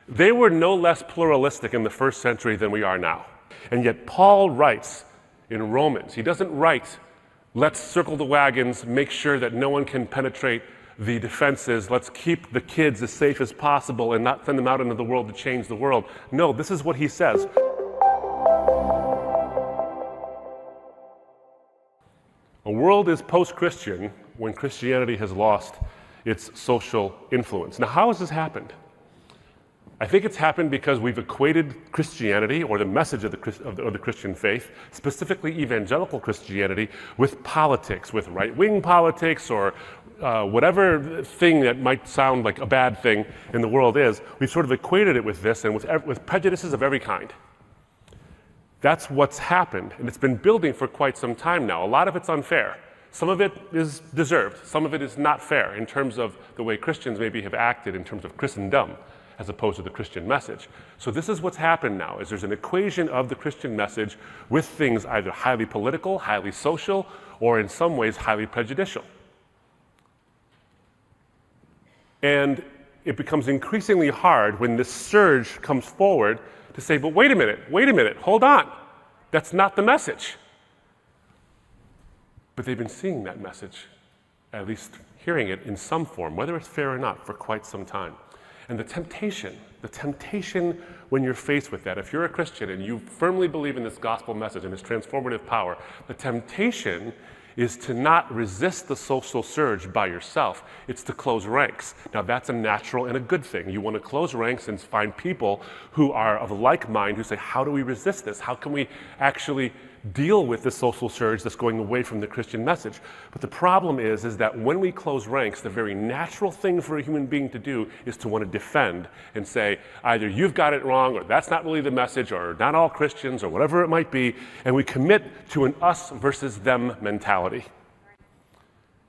They were no less pluralistic in the first century than we are now. And yet Paul writes in Romans, he doesn't write, let's circle the wagons, make sure that no one can penetrate the defenses, let's keep the kids as safe as possible and not send them out into the world to change the world. No, this is what he says. A world is post-Christian when Christianity has lost its social influence. Now, how has this happened? I think it's happened because we've equated Christianity, or the message of the Christian faith, specifically evangelical Christianity, with politics, with right-wing politics, or whatever thing that might sound like a bad thing in the world is. We've sort of equated it with this and with prejudices of every kind. That's what's happened, and it's been building for quite some time now. A lot of it's unfair. Some of it is deserved. Some of it is not fair in terms of the way Christians maybe have acted in terms of Christendom, as opposed to the Christian message. So this is what's happened now, is there's an equation of the Christian message with things either highly political, highly social, or in some ways highly prejudicial. And it becomes increasingly hard when this surge comes forward to say, but wait a minute, hold on. That's not the message. But they've been seeing that message, at least hearing it in some form, whether it's fair or not, for quite some time. And the temptation when you're faced with that, if you're a Christian and you firmly believe in this gospel message and its transformative power, the temptation is to not resist the social surge by yourself. It's to close ranks. Now that's a natural and a good thing. You want to close ranks and find people who are of like mind, who say, how do we resist this? How can we actually deal with the social surge that's going away from the Christian message? But the problem is that when we close ranks, the very natural thing for a human being to do is to want to defend and say, either you've got it wrong, or that's not really the message, or not all Christians, or whatever it might be, and we commit to an us versus them mentality.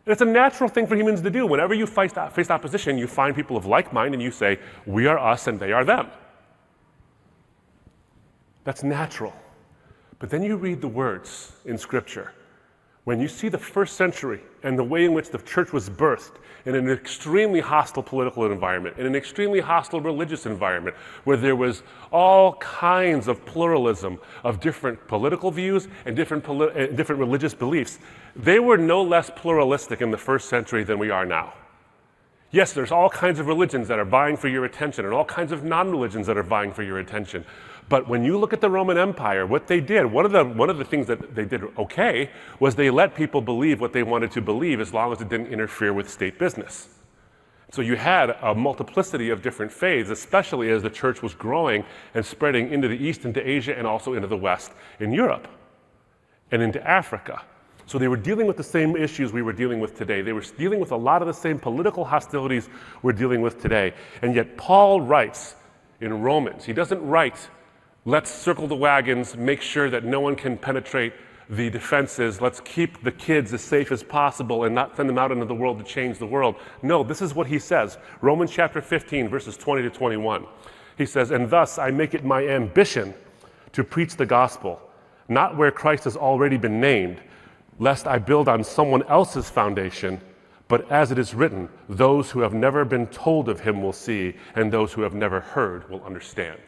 And it's a natural thing for humans to do. Whenever you face opposition, you find people of like mind and you say, we are us and they are them. That's natural. But then you read the words in Scripture. When you see the first century and the way in which the church was birthed in an extremely hostile political environment, in an extremely hostile religious environment, where there was all kinds of pluralism of different political views and different religious beliefs, they were no less pluralistic in the first century than we are now. Yes, there's all kinds of religions that are vying for your attention and all kinds of non-religions that are vying for your attention. But when you look at the Roman Empire, what they did, one of the things that they did okay was they let people believe what they wanted to believe as long as it didn't interfere with state business. So you had a multiplicity of different faiths, especially as the church was growing and spreading into the East, into Asia, and also into the West in Europe and into Africa. So they were dealing with the same issues we were dealing with today. They were dealing with a lot of the same political hostilities we're dealing with today. And yet Paul writes in Romans, he doesn't write, let's circle the wagons, make sure that no one can penetrate the defenses, let's keep the kids as safe as possible and not send them out into the world to change the world. No, this is what he says. Romans chapter 15, verses 20 to 21. He says, and thus I make it my ambition to preach the gospel, not where Christ has already been named, lest I build on someone else's foundation, but as it is written, those who have never been told of him will see, and those who have never heard will understand.